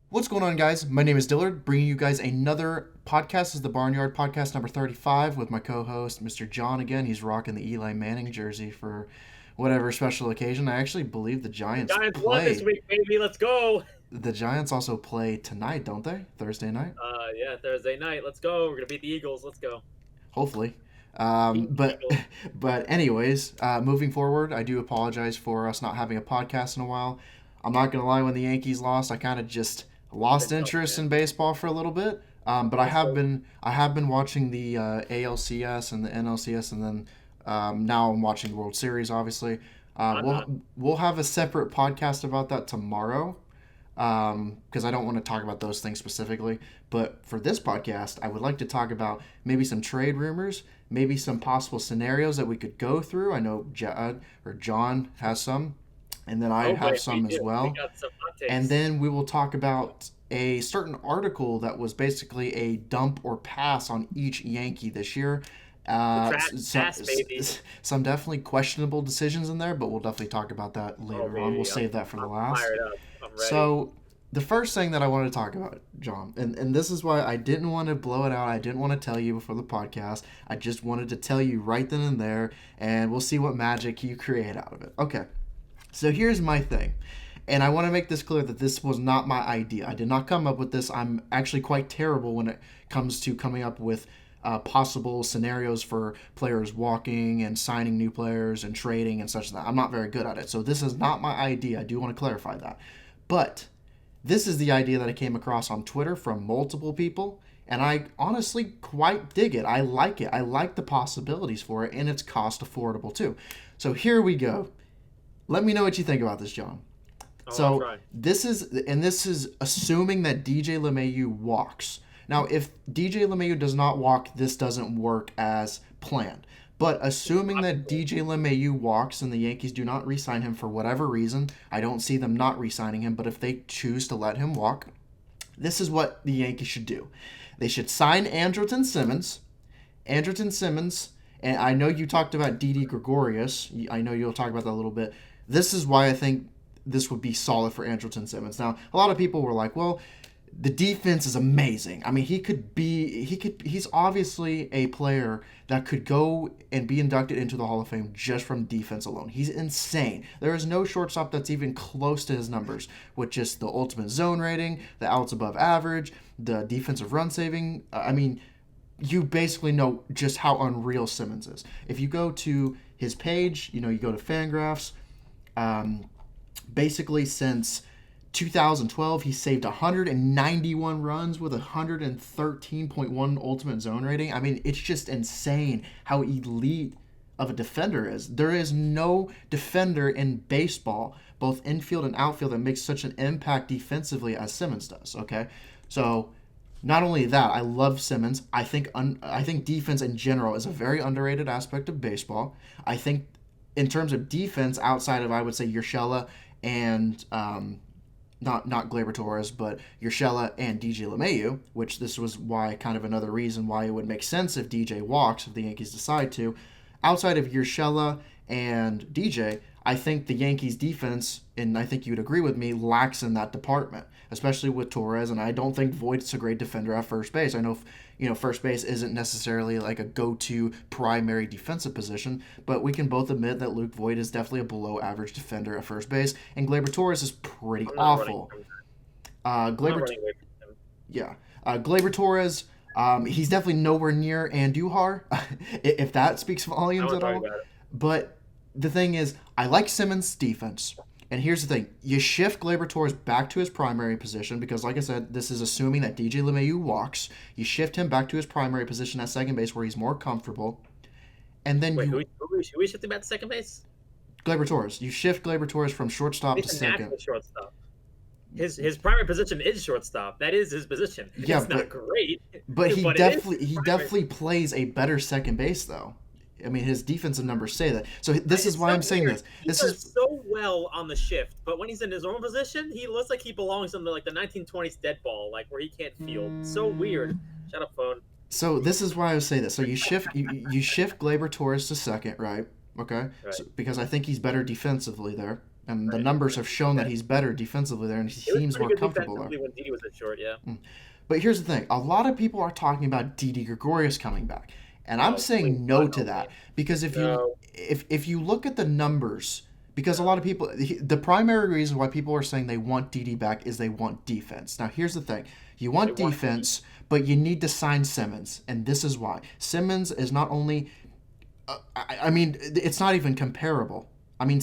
What's going on, guys? My name is Dillard, bringing you guys another podcast. This is the Barnyard podcast number 35 with my co-host, Mr. John. Again, he's rocking the Eli Manning jersey for whatever special occasion. I actually believe the The Giants Giants won this play. week, baby. Let's go. The Giants also play tonight, don't they? Thursday night? Yeah, Thursday night. Let's go. We're gonna beat the Eagles. Let's go. Hopefully. Beat the But Eagles. but anyways, moving forward, I do apologize for us not having a podcast in a while. I'm not gonna lie, when the Yankees lost, I kind of just lost Been tough, interest man. in baseball for a little bit. But Let's go. I have been watching the ALCS and the NLCS, and then now I'm watching World Series. Obviously, I'm not. we'll have a separate podcast about that tomorrow because I don't want to talk about those things specifically. But for this podcast, I would like to talk about maybe some trade rumors, maybe some possible scenarios that we could go through. I know John has some, and then I Oh have boy, we some as do. We well. got some hot And takes. then we will talk about a certain article that was basically a dump or pass on each Yankee this year. The trash pass, baby. Some definitely questionable decisions in there, but we'll definitely talk about that Oh later on. We'll baby, save that for the I'm last. fired up. I'm ready. So, the first thing that I wanted to talk about, John, and this is why I didn't want to blow it out. I didn't want to tell you before the podcast. I just wanted to tell you right then and there, and we'll see what magic you create out of it. Okay, so here's my thing. And I want to make this clear that this was not my idea. I did not come up with this. I'm actually quite terrible when it comes to coming up with possible scenarios for players walking and signing new players and trading and such. That I'm not very good at it. So this is not my idea. I do want to clarify that. But this is the idea that I came across on Twitter from multiple people, and I honestly quite dig it. I like it. I like the possibilities for it, and it's cost affordable too. So here we go. Let me know what you think about this, John. I'll So try. this is assuming that DJ LeMahieu walks. Now, if DJ LeMahieu does not walk, this doesn't work as planned. But assuming that Impossible. DJ LeMahieu walks and the Yankees do not re-sign him for whatever reason, I don't see them not re-signing him. But if they choose to let him walk, this is what the Yankees should do. They should sign Andrelton Simmons. Andrelton Simmons, and I know you talked about Didi Gregorius. I know you'll talk about that a little bit. This is why I think this would be solid for Andrelton Simmons. Now, a lot of people were like, well, the defense is amazing. I mean, he's obviously a player that could go and be inducted into the Hall of Fame just from defense alone. He's insane. There is no shortstop that's even close to his numbers, with just the ultimate zone rating, the outs above average, the defensive run saving. I mean, you basically know just how unreal Simmons is. If you go to his page, you go to Fangraphs, um, basically since 2012, he saved 191 runs with 113.1 ultimate zone rating. I mean, it's just insane how elite of a defender is. There is no defender in baseball, both infield and outfield, that makes such an impact defensively as Simmons does. Okay, so not only that, I love Simmons. I think defense in general is a very underrated aspect of baseball. I think in terms of defense, outside of I would say Urshela and not Gleyber Torres, but Urshela and DJ LeMahieu, which this was why kind of another reason why it would make sense if DJ walks if the Yankees decide to. Outside of Urshela and DJ, I think the Yankees defense, and I think you'd agree with me, lacks in that department, especially with Torres. And I don't think Voigt's a great defender at first base. I know, first base isn't necessarily like a go-to primary defensive position, but we can both admit that Luke Voigt is definitely a below-average defender at first base, and Gleyber Torres is pretty I'm not running awful. from that. I'm not Gleyber, running away from him. yeah, Gleyber Torres. He's definitely nowhere near Andujar, if that speaks I volumes want at to talk all. about it. But the thing is, I like Simmons' defense. And here's the thing: you shift Gleyber Torres back to his primary position because, like I said, this is assuming that DJ LeMahieu walks. You shift him back to his primary position at second base, where he's more comfortable, and then Wait, you who we shifting back to second base? Gleyber Torres. You shift Gleyber Torres from shortstop He's to a second. natural shortstop. His primary position is shortstop. That is his position. Yeah, It's not great, but but it is his he primary. definitely plays a better second base though. I mean, his defensive numbers say that. So this is It's why so I'm saying weird. this. He This is does so well on the shift, but when he's in his own position, he looks like he belongs in like the 1920s dead ball, like where he can't field. So weird. Shut up, phone. this is why I would say this. So you shift Glaber Torres to second, right? Okay, Right. so, because I think he's better defensively there. And the numbers have shown that he's better defensively there, and he seems more comfortable there. When Didi was at short, yeah. But here's the thing. A lot of people are talking about Didi Gregorius coming back. And I'm saying no to that. Because if you look at the numbers, because a lot of people, the primary reason why people are saying they want Didi back is they want defense. Now, here's the thing. You want defense, but you need to sign Simmons. And this is why. Simmons is not only, it's not even comparable. I mean,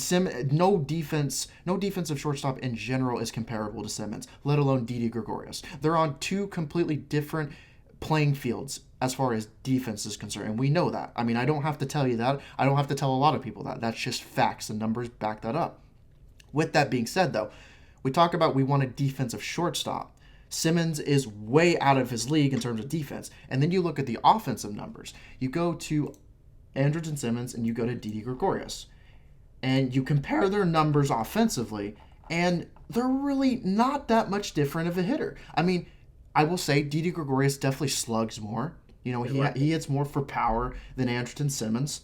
no defensive shortstop in general is comparable to Simmons, let alone Didi Gregorius. They're on two completely different playing fields as far as defense is concerned, and we know that. I mean, I don't have to tell you that. I don't have to tell a lot of people that. That's just facts. The numbers back that up. With that being said, though, we want a defensive shortstop. Simmons is way out of his league in terms of defense. And then you look at the offensive numbers. You go to Andrelton Simmons and you go to Didi Gregorius. And you compare their numbers offensively, and they're really not that much different of a hitter. I mean, I will say Didi Gregorius definitely slugs more. You know, he hits more for power than Andrelton Simmons.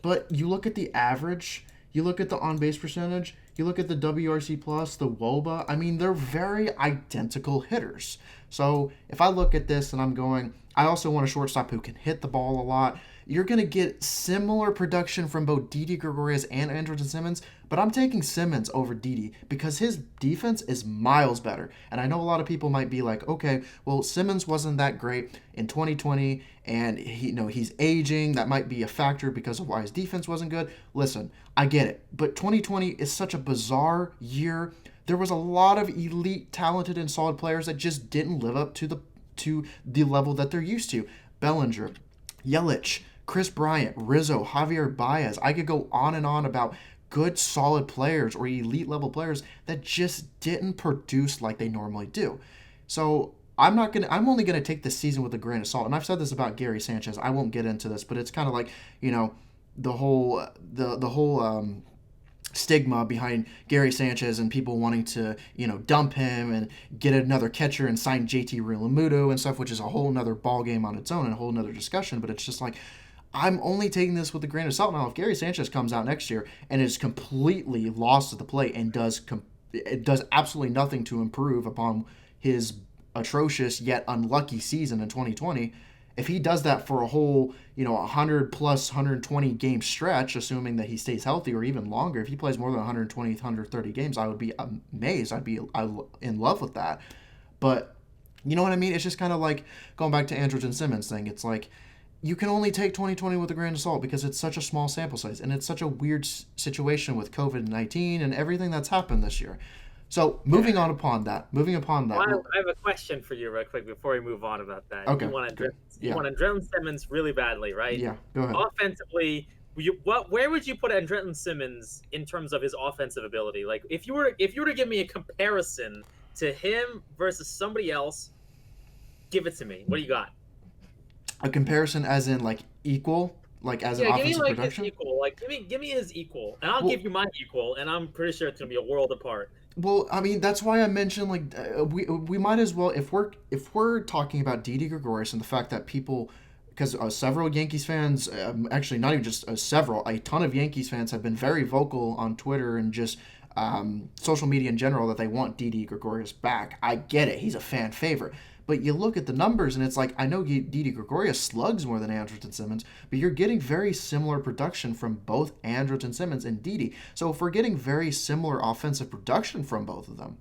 But you look at the average, you look at the on-base percentage, you look at the WRC+, the WOBA. I mean, they're very identical hitters. So if I look at this and I'm going, I also want a shortstop who can hit the ball a lot. You're going to get similar production from both Didi Gregorius and Andrelton Simmons, but I'm taking Simmons over Didi because his defense is miles better. And I know a lot of people might be like, okay, well, Simmons wasn't that great in 2020, and he's aging. That might be a factor because of why his defense wasn't good. Listen, I get it, but 2020 is such a bizarre year. There was a lot of elite, talented, and solid players that just didn't live up to the level that they're used to. Bellinger, Yelich, Chris Bryant, Rizzo, Javier Baez. I could go on and on about good, solid players or elite level players that just didn't produce like they normally do. So I'm only gonna take this season with a grain of salt. And I've said this about Gary Sanchez. I won't get into this, but it's kind of like, the whole stigma behind Gary Sanchez and people wanting to, dump him and get another catcher and sign JT Realmuto and stuff, which is a whole nother ball game on its own and a whole nother discussion. But it's just like, I'm only taking this with a grain of salt. Now, if Gary Sanchez comes out next year and is completely lost at the plate and does absolutely nothing to improve upon his atrocious yet unlucky season in 2020, if he does that for a whole, 100 plus 120 game stretch, assuming that he stays healthy or even longer, if he plays more than 120, 130 games, I would be amazed. I'd be in love with that. But you know what I mean? It's just kind of like going back to Andrelton Simmons thing. It's like, you can only take 2020 with a grain of salt because it's such a small sample size and it's such a weird situation with COVID-19 and everything that's happened this year. So moving upon that. Well, I have a question for you real quick before we move on about that. Okay. You want Andrelton Simmons really badly, right? Yeah, go ahead. Offensively, where would you put Andrelton Simmons in terms of his offensive ability? Like, if you were to give me a comparison to him versus somebody else, give it to me. What do you got? A comparison as in like equal, like as an offensive production? His equal. Like give me his equal, and I'll give you my equal, and I'm pretty sure it's gonna be a world apart. Well, I mean, that's why I mentioned we might as well, if we're talking about Didi Gregorius and the fact that people, because several Yankees fans, actually not even just several, a ton of Yankees fans have been very vocal on Twitter and just social media in general that they want Didi Gregorius back. I get it, he's a fan favorite. But you look at the numbers, and it's like, I know Didi Gregorius slugs more than Andrelton Simmons, but you're getting very similar production from both Andrelton Simmons and Didi. So if we're getting very similar offensive production from both of them,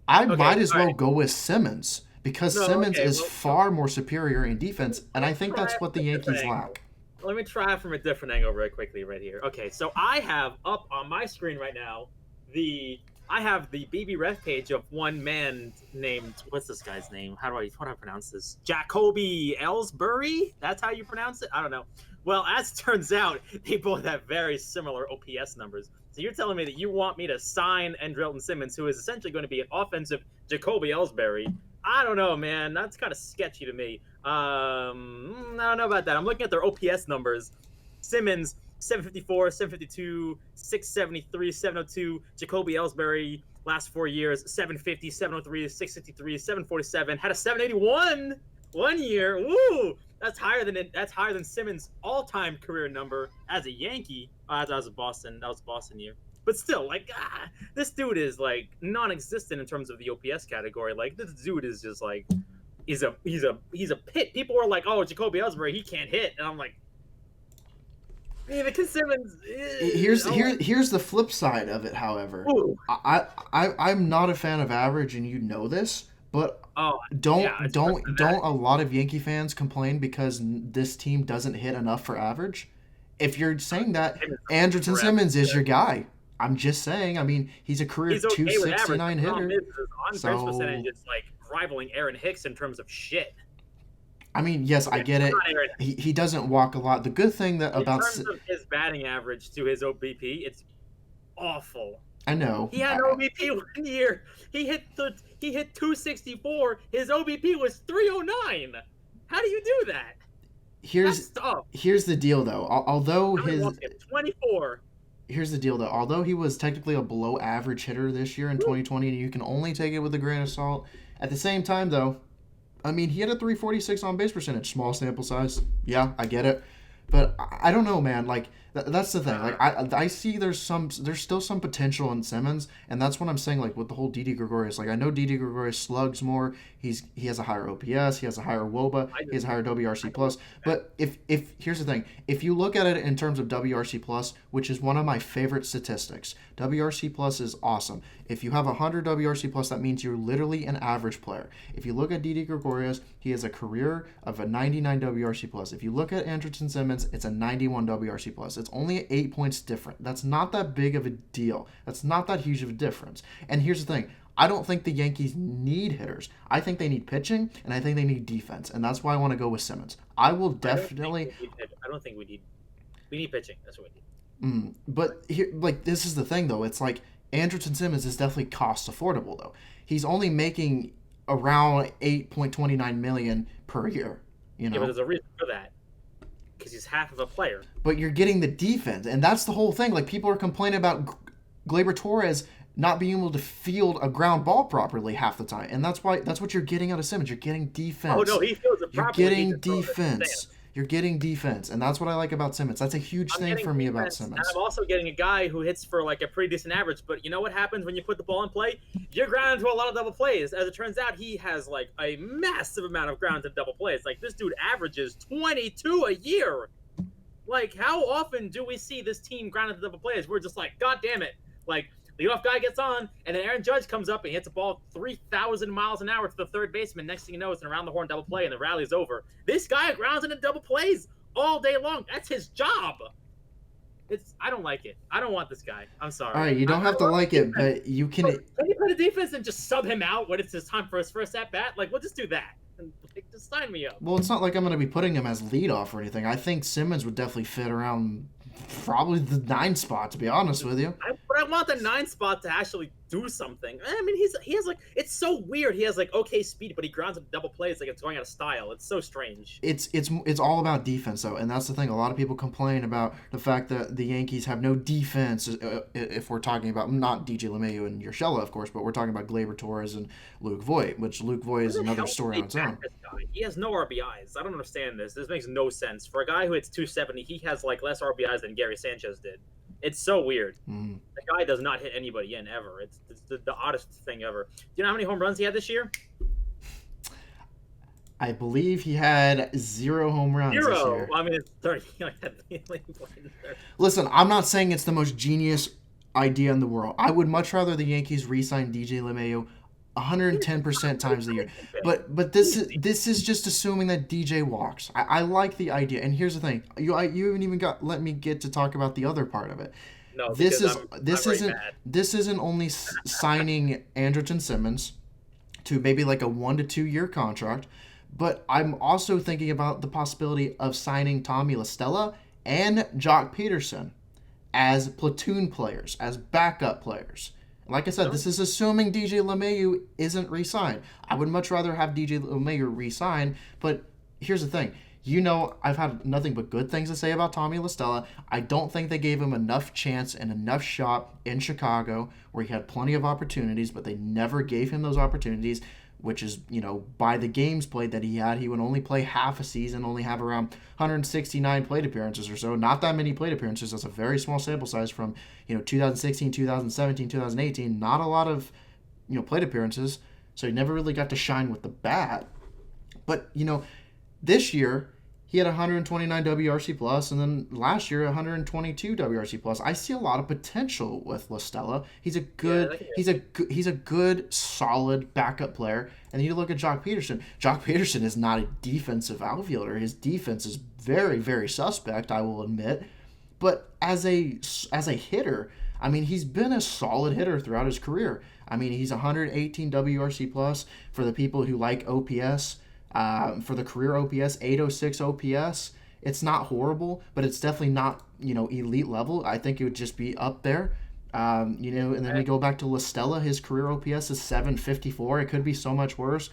I might as well go with Simmons, because Simmons is far more superior in defense, and I think that's what the Yankees lack. Let me try from a different angle very quickly right here. Okay, so I have up on my screen right now I have the BB ref page of one man named, what's this guy's name? How do I pronounce this? Jacoby Ellsbury? That's how you pronounce it? I don't know. Well, as it turns out, they both have very similar OPS numbers. So you're telling me that you want me to sign Andrelton Simmons, who is essentially going to be an offensive Jacoby Ellsbury? I don't know, man. That's kind of sketchy to me. I don't know about that. I'm looking at their OPS numbers. Simmons, 754, 752, 673, 702. Jacoby Ellsbury, last 4 years, 750, 703, 663, 747. Had a 781 1 year. Woo! That's higher than Simmons' all-time career number as a Yankee. That was a Boston year. But still, like, this dude is like non-existent in terms of the OPS category. Like, this dude is just like, he's a pit. People were like, oh, Jacoby Ellsbury, he can't hit, and I'm like, hey, the Simmons. Here's the flip side of it. However, I'm not a fan of average, and you know this. But don't a lot of Yankee fans complain because this team doesn't hit enough for average? If you're saying that, Andrelton Simmons is your guy. I'm just saying. I mean, he's a career 269 hitter. His on-base percentage is like rivaling Aaron Hicks in terms of shit. I mean, yes, I get it. He doesn't walk a lot. The good thing that about in terms of his batting average to his OBP, it's awful. I know. He had an OBP 1 year. He hit 264. His OBP was 309. How do you do that? Here's the deal, though. Although his 24. Here's the deal, though. Although he was technically a below-average hitter this year in 2020, and you can only take it with a grain of salt. At the same time, though, I mean, he had a 346 on-base percentage. Small sample size. Yeah, I get it. But I don't know, man. Like, that's the thing. Like, I see there's still some potential in Simmons, and that's what I'm saying. Like with the whole Didi Gregorius. Like, I know Didi Gregorius slugs more. He has a higher OPS. He has a higher WOBA. He has a higher WRC plus. But if here's the thing, if you look at it in terms of WRC plus, which is one of my favorite statistics, WRC plus is awesome. If you have 100 WRC plus, that means you're literally an average player. If you look at Didi Gregorius, he has a career of a 99 WRC plus. If you look at Andrelton Simmons, it's a 91 WRC plus. It's only 8 points different. That's not that big of a deal. That's not that huge of a difference. And here's the thing. I don't think the Yankees need hitters. I think they need pitching, and I think they need defense. And that's why I want to go with Simmons. I will definitely... I don't think we need... We need pitching. That's what we need. But here, like, this is the thing, though. It's like Andrelton Simmons is definitely cost affordable, though. He's only making around $8.29 million per year. You know? Yeah, but there's a reason for that. Because he's half of a player. But you're getting the defense, and that's the whole thing. Like, people are complaining about Gleyber Torres not being able to field a ground ball properly half the time, and that's what you're getting out of Simmons. You're getting defense. Oh no, he fields it properly. You're getting defense. You're getting defense, and that's what I like about Simmons. That's a huge thing for me about Simmons. And I'm also getting a guy who hits for like a pretty decent average, but you know what happens when you put the ball in play? You're grounded to a lot of double plays. As it turns out, he has like a massive amount of ground to double plays. Like, this dude averages 22 a year. Like, how often do we see this team grounded to double plays? We're just like, God damn it. Like, the leadoff guy gets on, and then Aaron Judge comes up and hits a ball 3,000 miles an hour to the third baseman. Next thing you know, it's an around-the-horn double play, and the rally's over. This guy grounds into double plays all day long. That's his job. I don't like it. I don't want this guy. I'm sorry. All right, you don't have to like it, but you can... Can you put a defense and just sub him out when it's his time for his first at-bat? Like, we'll just do that. And, like, just sign me up. Well, it's not like I'm going to be putting him as leadoff or anything. I think Simmons would definitely fit around probably the 9 spot, to be honest with you. But I want the 9 spot to actually do something. I mean, he has like, it's so weird. He has like okay speed, but he grounds up double plays like it's going out of style. It's so strange. It's all about defense, though, and that's the thing. A lot of people complain about the fact that the Yankees have no defense. If we're talking about not DJ LeMahieu and Urshela, of course, but we're talking about Gleyber Torres and Luke Voigt, which Luke Voigt is another story on its own. He has no RBIs. I don't understand this. This makes no sense. For a guy who hits 270, he has like less RBIs than Gary Sanchez did. It's so weird. The guy does not hit anybody in ever. It's the oddest thing ever. Do you know how many home runs he had this year? I believe he had 0 home runs this year. I mean, it's 30. Listen, I'm not saying it's the most genius idea in the world. I would much rather the Yankees re-sign DJ LeMahieu 110% times a year. But this is just assuming that DJ walks. I like the idea. And here's the thing. You haven't even let me get to talk about the other part of it. No, this isn't only signing Andrelton Simmons to maybe like a 1 to 2 year contract, but I'm also thinking about the possibility of signing Tommy La Stella and Joc Pederson as platoon players, as backup players. Like I said, this is assuming DJ LeMahieu isn't re-signed. I would much rather have DJ LeMahieu re-signed, but here's the thing. You know, I've had nothing but good things to say about Tommy La Stella. I don't think they gave him enough chance and enough shot in Chicago, where he had plenty of opportunities, but they never gave him those opportunities. which is, by the games played that he had, he would only play half a season, only have around 169 plate appearances or so. Not that many plate appearances. That's a very small sample size from, 2016, 2017, 2018. Not a lot of, plate appearances. So he never really got to shine with the bat. But, this year, he had 129 WRC plus, and then last year 122 WRC plus. I see a lot of potential with La Stella. He's a good, solid backup player. And then you look at Joc Pederson. Joc Pederson is not a defensive outfielder. His defense is very, very suspect, I will admit. But as a hitter, I mean, he's been a solid hitter throughout his career. I mean, he's 118 WRC plus for the people who like OPS. For the career OPS, 806 OPS, it's not horrible, but it's definitely not, elite level. I think it would just be up there. And then we go back to La Stella. His career OPS is 754. It could be so much worse.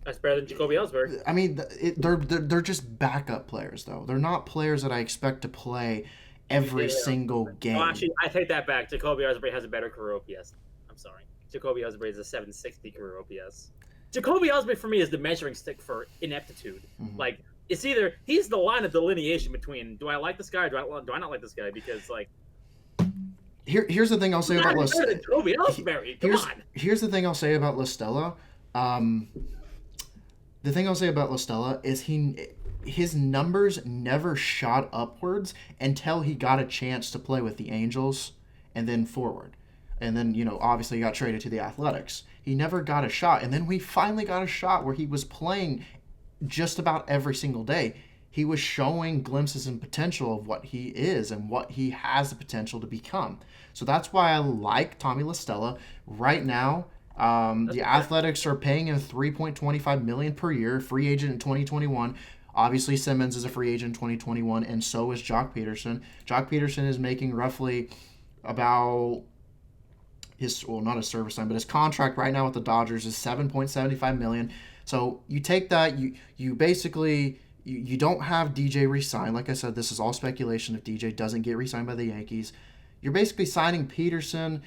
That's better than Jacoby Ellsbury. I mean, they're just backup players, though. They're not players that I expect to play every single game. Well, actually, I take that back. Jacoby Ellsbury has a better career OPS. I'm sorry. Jacoby Ellsbury is a 760 career OPS. Jacoby Ellsbury for me is the measuring stick for ineptitude. Mm-hmm. Like, it's either he's the line of delineation between do I like this guy or do I not like this guy, because like here's the thing I'll say about La Stella. Here's the thing I'll say about La Stella. The thing I'll say about La Stella is his numbers never shot upwards until he got a chance to play with the Angels and then forward. And then, obviously he got traded to the Athletics. He never got a shot. And then we finally got a shot where he was playing just about every single day. He was showing glimpses and potential of what he is and what he has the potential to become. So that's why I like Tommy La Stella. Right now, the Athletics are paying him $3.25 million per year, free agent in 2021. Obviously, Simmons is a free agent in 2021, and so is Joc Pederson. Joc Pederson is making roughly about not his service time, but his contract right now with the Dodgers is $7.75 million. So you take that, you basically you don't have DJ re-signed. Like I said, this is all speculation if DJ doesn't get re-signed by the Yankees. You're basically signing Pederson,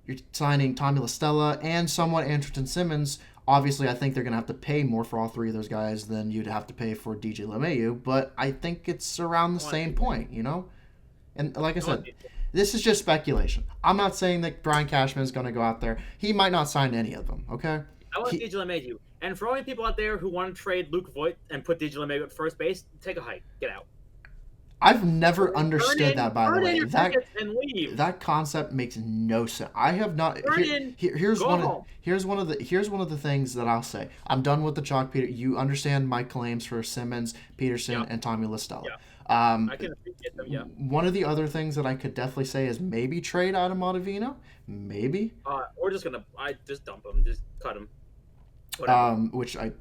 you're signing Tommy La Stella, and somewhat Andrelton Simmons. Obviously, I think they're going to have to pay more for all three of those guys than you'd have to pay for DJ LeMahieu, but I think it's around the same point, And like I said, this is just speculation. I'm not saying that Brian Cashman is going to go out there. He might not sign any of them, okay? I want DJ LeMahieu. And for all the people out there who want to trade Luke Voigt and put DJ LeMahieu at first base, take a hike. Get out. I've never understood that, by the way. That concept makes no sense. I have not. Here's one of the things that I'll say. I'm done with the Joc Pederson. You understand my claims for Simmons, Pederson, and Tommy La Stella. Yeah. I can appreciate them. Yeah. One of the other things that I could definitely say is maybe trade Adam Ottavino. Maybe. We're just gonna. I just dump him. Just cut him. Which I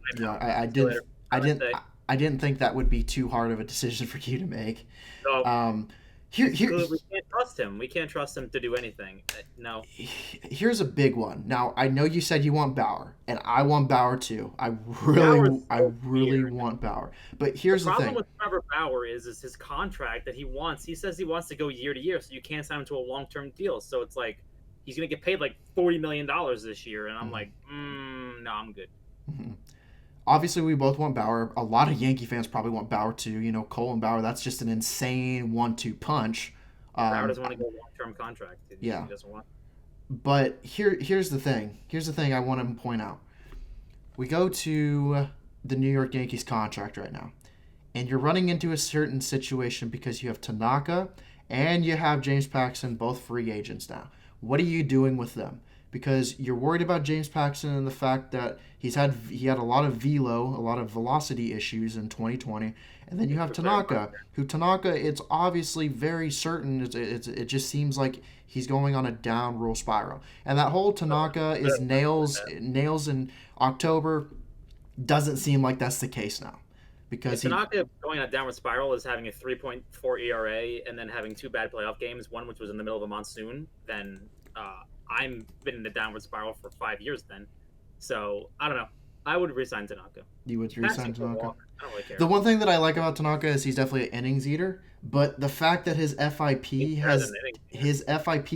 didn't think that would be too hard of a decision for you to make. No. We can't trust him. We can't trust him to do anything. No. Here's a big one. Now, I know you said you want Bauer, and I want Bauer too. I really want Bauer. But here's the thing. The problem with Trevor Bauer is his contract that he wants. He says he wants to go year to year, so you can't sign him to a long-term deal. So it's like he's going to get paid like $40 million this year, and I'm like, no, I'm good. Mm-hmm. Obviously, we both want Bauer. A lot of Yankee fans probably want Bauer too. Cole and Bauer, that's just an insane 1-2 punch. Bauer doesn't want to go long-term contract. He doesn't want. But here's the thing. Here's the thing I want to point out. We go to the New York Yankees contract right now, and you're running into a certain situation because you have Tanaka and you have James Paxton, both free agents now. What are you doing with them? Because you're worried about James Paxton and the fact that he had a lot of velo, a lot of velocity issues in 2020, and then you have Tanaka, it's obviously very certain. It just seems like he's going on a downward spiral, and that whole Tanaka is nails in October doesn't seem like that's the case now. Because Tanaka going on a downward spiral is having a 3.4 ERA and then having two bad playoff games, one which was in the middle of a monsoon, then. I've been in the downward spiral for 5 years then. So, I don't know. I would resign Tanaka. You would resign Tanaka? I don't really care. The one thing that I like about Tanaka is he's definitely an innings eater, but the fact that his FIP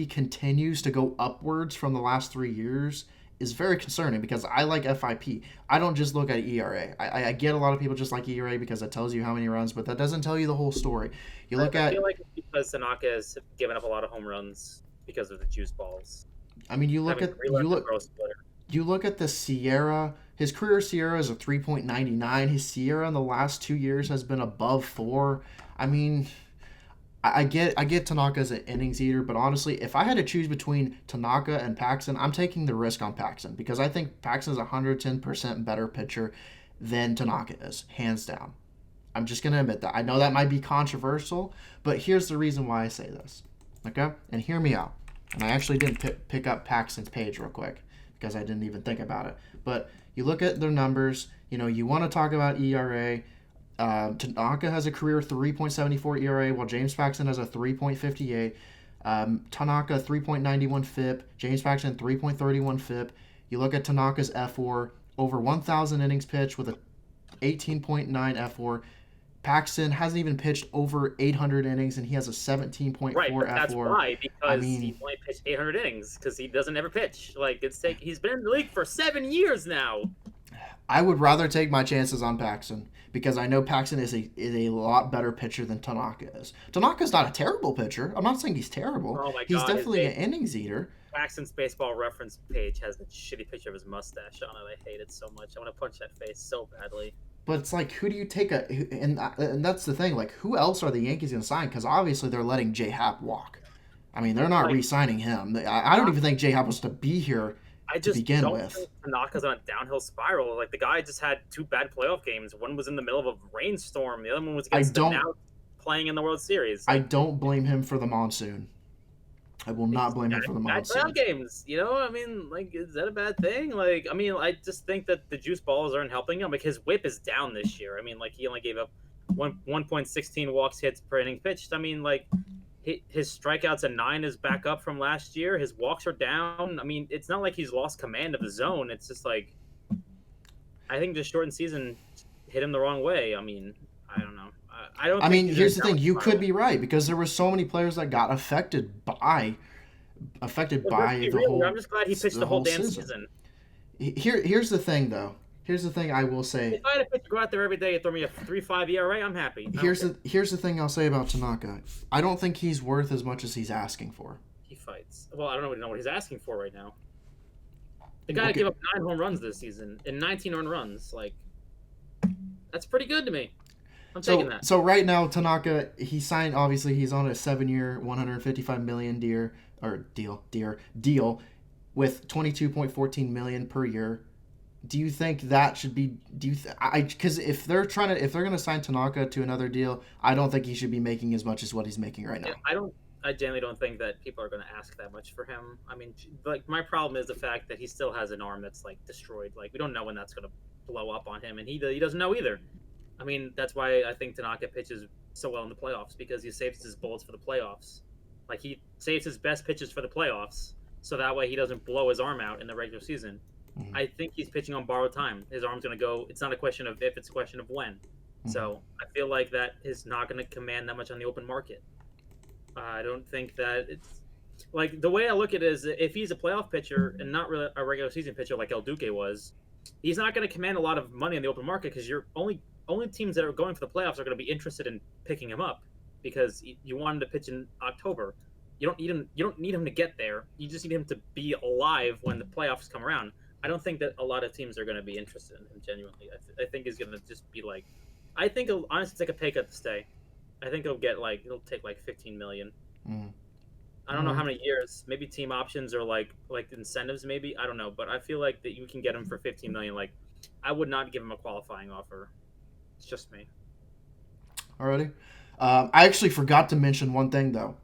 continues to go upwards from the last 3 years is very concerning because I like FIP. I don't just look at ERA. I get a lot of people just like ERA because it tells you how many runs, but that doesn't tell you the whole story. You look I at, feel like it's because Tanaka has given up a lot of home runs because of the juice balls. I mean, you look Having at relearned the growth splitter. you look at the Sierra. His career Sierra is a 3.99. His Sierra in the last 2 years has been above 4. I mean, I get Tanaka as an innings eater, but honestly, if I had to choose between Tanaka and Paxton, I'm taking the risk on Paxton because I think Paxton is a 110% better pitcher than Tanaka is, hands down. I'm just going to admit that. I know that might be controversial, but here's the reason why I say this. Okay? And hear me out. And I actually didn't pick up Paxton's page real quick because I didn't even think about it. But you look at their numbers, you want to talk about ERA. Tanaka has a career 3.74 ERA, while James Paxton has a 3.58. Tanaka 3.91 FIP, James Paxton 3.31 FIP. You look at Tanaka's F4, over 1,000 innings pitched with a 18.9 F4. Paxton hasn't even pitched over 800 innings, and he has a 17.4 Right, but F4. that's why, because he only pitched 800 innings, because he doesn't ever pitch. He's been in the league for 7 years now. I would rather take my chances on Paxton because I know Paxton is a lot better pitcher than Tanaka is. Tanaka's not a terrible pitcher. I'm not saying he's terrible. Oh my God, he's definitely an innings eater. Paxton's baseball reference page has a shitty picture of his mustache on it. I hate it so much. I want to punch that face so badly. But it's like, who do you take and that's the thing. Like, who else are the Yankees going to sign? Because obviously they're letting J Happ walk. I mean, they're not re-signing him. I don't even think J Happ was to be here. I just don't think Tanaka's on a downhill spiral. Like, the guy just had 2 bad playoff games. One was in the middle of a rainstorm. The other one was against the now playing in the World Series. I don't blame him for the monsoon. I will not blame him for the monsoon. Bad playoff games, I mean, like, is that a bad thing? Like, I mean, I just think that the juice balls aren't helping him. Like, his whip is down this year. I mean, like, he only gave up 1.16 walks hits per inning pitched. I mean, like, his strikeouts at 9 is back up from last year. His walks are down. I mean, it's not like he's lost command of the zone. It's just like, I think the shortened season hit him the wrong way. I mean, I don't know. I mean, here's the thing. You could be right because there were so many players that got affected by the whole. I'm just glad he pitched the whole damn season. Here's the thing, though. Here's the thing I will say. If I had a pitcher go out there every day and throw me a 3.5 ERA, I'm happy. Here's the thing I'll say about Tanaka. I don't think he's worth as much as he's asking for. He fights. Well, I don't know what he's asking for right now. The guy gave up 9 home runs this season and 19 earned runs. Like, that's pretty good to me. I'm taking that. So right now, Tanaka, he signed. Obviously, he's on a 7-year, $155 million deal with $22.14 million per year. Do you think that should be? Because if they're going to sign Tanaka to another deal, I don't think he should be making as much as what he's making right now. I generally don't think that people are going to ask that much for him. I mean, like, my problem is the fact that he still has an arm that's like destroyed. Like, we don't know when that's going to blow up on him, and he doesn't know either. I mean, that's why I think Tanaka pitches so well in the playoffs, because he saves his bullets for the playoffs. Like, he saves his best pitches for the playoffs, so that way he doesn't blow his arm out in the regular season. Mm-hmm. I think he's pitching on borrowed time. His arm's going to go. It's not a question of if, it's a question of when. Mm-hmm. So I feel like that is not going to command that much on the open market. I don't think that it's like, the way I look at it is, if he's a playoff pitcher and not really a regular season pitcher like El Duque was, he's not going to command a lot of money in the open market, because you're only teams that are going for the playoffs are going to be interested in picking him up, because you want him to pitch in October. You don't need him to get there. You just need him to be alive when the playoffs come around. I don't think that a lot of teams are going to be interested in him genuinely. I think he's going to just be like, I think he'll honestly take a pay cut to stay. I think he'll take like $15 million. Mm. I don't know how many years. Maybe team options or like incentives. Maybe, I don't know. But I feel like that you can get him for $15 million. Like, I would not give him a qualifying offer. It's just me. Alrighty. I actually forgot to mention one thing though.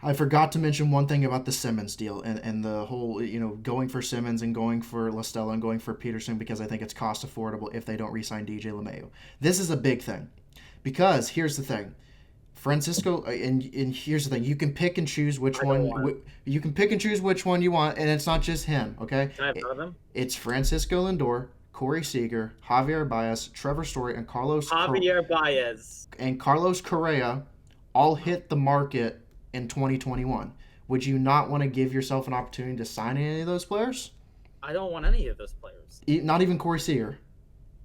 I forgot to mention one thing about the Simmons deal and the whole, going for Simmons and going for La Stella and going for Pederson, because I think it's cost affordable if they don't re-sign DJ LeMahieu. This is a big thing, because here's the thing. Francisco, and here's the thing, you can pick and choose which one. You can pick and choose which one you want, and it's not just him, okay? Can I have one of them? It's Francisco Lindor, Corey Seager, Javier Baez, Trevor Story, and Carlos Correa all hit the market in 2021. Would you not want to give yourself an opportunity to sign any of those players? I don't want any of those players. Not even Corey Seager,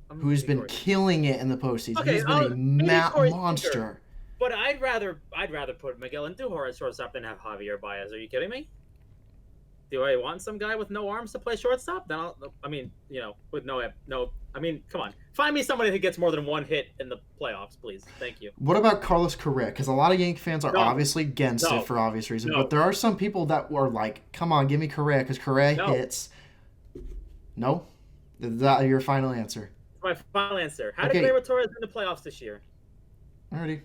who's been killing it in the postseason. Okay, He's been a monster. Seager, but I'd rather put Miguel Andujar at shortstop than have Javier Baez. Are you kidding me? Do I want some guy with no arms to play shortstop? Then with no. I mean, come on. Find me somebody who gets more than one hit in the playoffs, please. Thank you. What about Carlos Correa? Because a lot of Yankee fans are obviously against it for obvious reasons. But there are some people that are like, come on, give me Correa because Correa hits. No? Is that your final answer? My final answer. How did Gleyber Torres in the playoffs this year? Alrighty.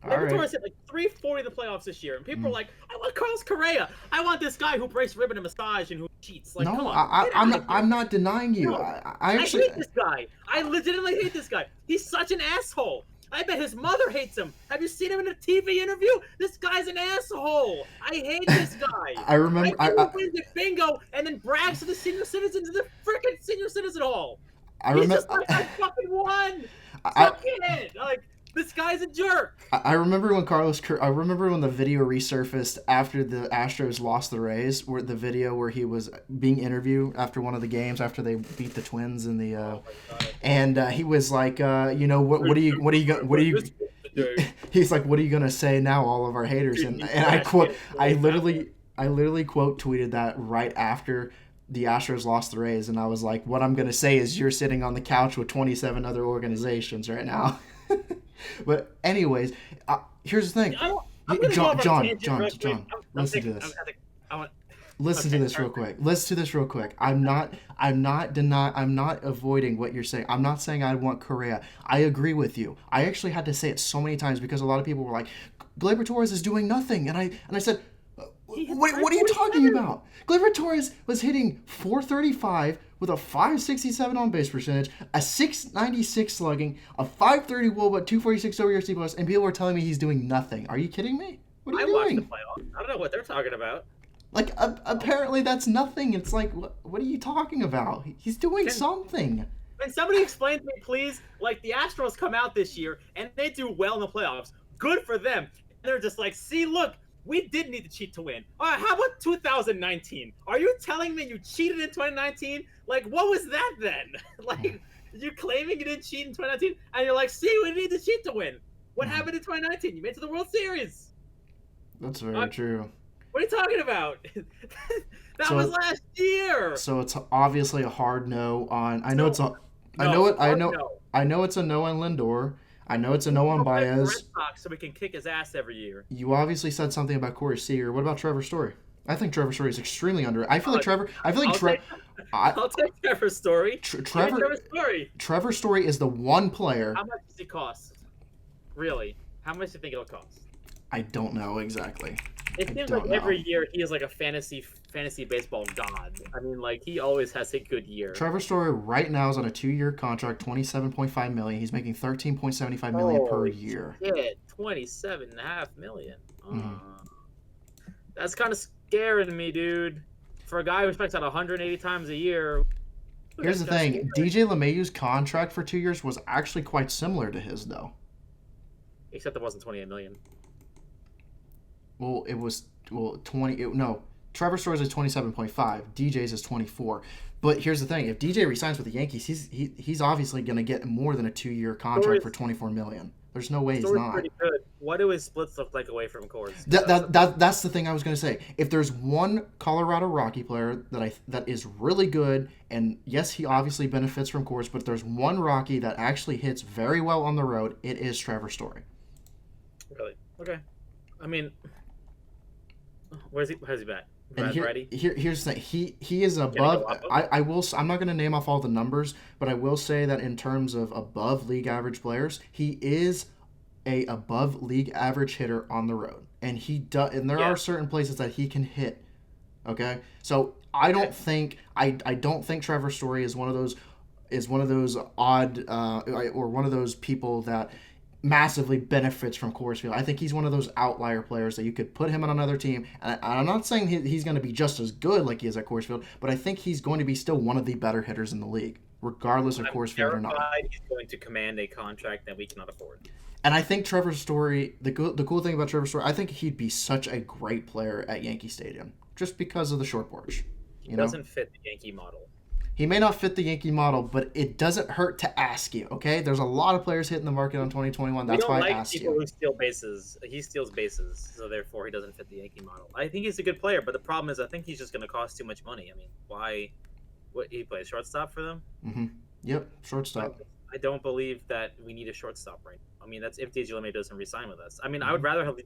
Gleyber Torres hit like 340 in the playoffs this year, and people are like, "I want Carlos Correa. I want this guy who breaks ribbon and massage and who cheats." Like, come on. I'm not denying you. No. I hate this guy. I legitimately hate this guy. He's such an asshole. I bet his mother hates him. Have you seen him in a TV interview? This guy's an asshole. I hate this guy. I remember. I wins at bingo and then brags to the senior citizens in the freaking senior citizen hall. He's just like, I fucking won. Fuck it. Like. This guy's a jerk. I remember when the video resurfaced after the Astros lost the Rays, where the video where he was being interviewed after one of the games after they beat the Twins in the, and he was like, what are you he's like, what are you gonna say now, all of our haters? And I literally quote tweeted that right after the Astros lost the Rays, and I was like, what I'm gonna say is you're sitting on the couch with 27 other organizations right now. But anyways, here's the thing. John, listen to this. Listen to this real quick. I'm not avoiding what you're saying. I'm not saying I want Correa. I agree with you. I actually had to say it so many times because a lot of people were like, Gleyber Torres is doing nothing, and I said, what are you talking about? Gleyber Torres was hitting .435 with a .567 on base percentage, a .696 slugging, a .530 WOBA, 246 WRC plus, and people are telling me he's doing nothing. Are you kidding me? What are you doing? I watched the playoffs. I don't know what they're talking about. Like, apparently that's nothing. It's like, what are you talking about? He's doing something. Can somebody explain to me, please? Like, the Astros come out this year, and they do well in the playoffs. Good for them. And they're just like, see, look, we did need to cheat to win. All right, how about 2019? Are you telling me you cheated in 2019? Like, what was that then? Like, you're claiming you didn't cheat in 2019, and you're like, see, we need to cheat to win. What happened in 2019? You made it to the World Series. That's very true. What are you talking about? That was last year. So it's obviously a hard no on. I know it's a no on Lindor. I know it's a no on Baez. Red Sox, so we can kick his ass every year. You obviously said something about Corey Seager. What about Trevor Story? I think Trevor Story is extremely under. I feel like Trevor. I'll take Trevor Story. Trevor Story is the one player. How much does he cost? Really? How much do you think it'll cost? I don't know exactly. It seems like every year he is like a fantasy baseball god. I mean, like, he always has a good year. Trevor Story right now is on a 2-year contract, $27.5 million. He's making $13.75 million per year. Shit, $27.5 million. That's kind of scaring me, dude. For a guy who strikes out 180 times a year. Here's the thing: DJ LeMahieu's contract for 2 years was actually quite similar to his, though. Except it wasn't $28 million. Well, it was Trevor Story's is 27.5. DJ's is 24. But here's the thing: if DJ resigns with the Yankees, he's obviously going to get more than a 2-year contract for $24 million. There's no way he's not. Pretty good. What do his splits look like away from Coors? That's the thing I was going to say. If there's one Colorado Rocky player that is really good, and yes, he obviously benefits from Coors, but there's one Rocky that actually hits very well on the road, it is Trevor Story. Really? Okay. I mean, where's he bat? And here's the thing. He is above. I'm not going to name off all the numbers, but I will say that in terms of above league average players, he is a above league average hitter on the road, and there are certain places that he can hit. Okay, so I don't think Trevor Story is one of those odd or one of those people that massively benefits from Coors Field. I think he's one of those outlier players that you could put him on another team. And I'm not saying he's going to be just as good like he is at Coors Field, but I think he's going to be still one of the better hitters in the league, regardless of Coors Field or not. He's going to command a contract that we cannot afford. And I think Trevor Story, the cool thing about Trevor Story, I think he'd be such a great player at Yankee Stadium just because of the short porch. He doesn't fit the Yankee model. He may not fit the Yankee model, but it doesn't hurt to ask you, okay? There's a lot of players hitting the market on 2021. That's why I asked you. People who steal bases. He steals bases, so therefore he doesn't fit the Yankee model. I think he's a good player, but the problem is I think he's just going to cost too much money. I mean, why? What, he plays shortstop for them? Mm-hmm. Yep, shortstop. I don't believe that we need a shortstop right now. I mean, that's if DJ LeMahieu doesn't resign with us. I mean, I would rather have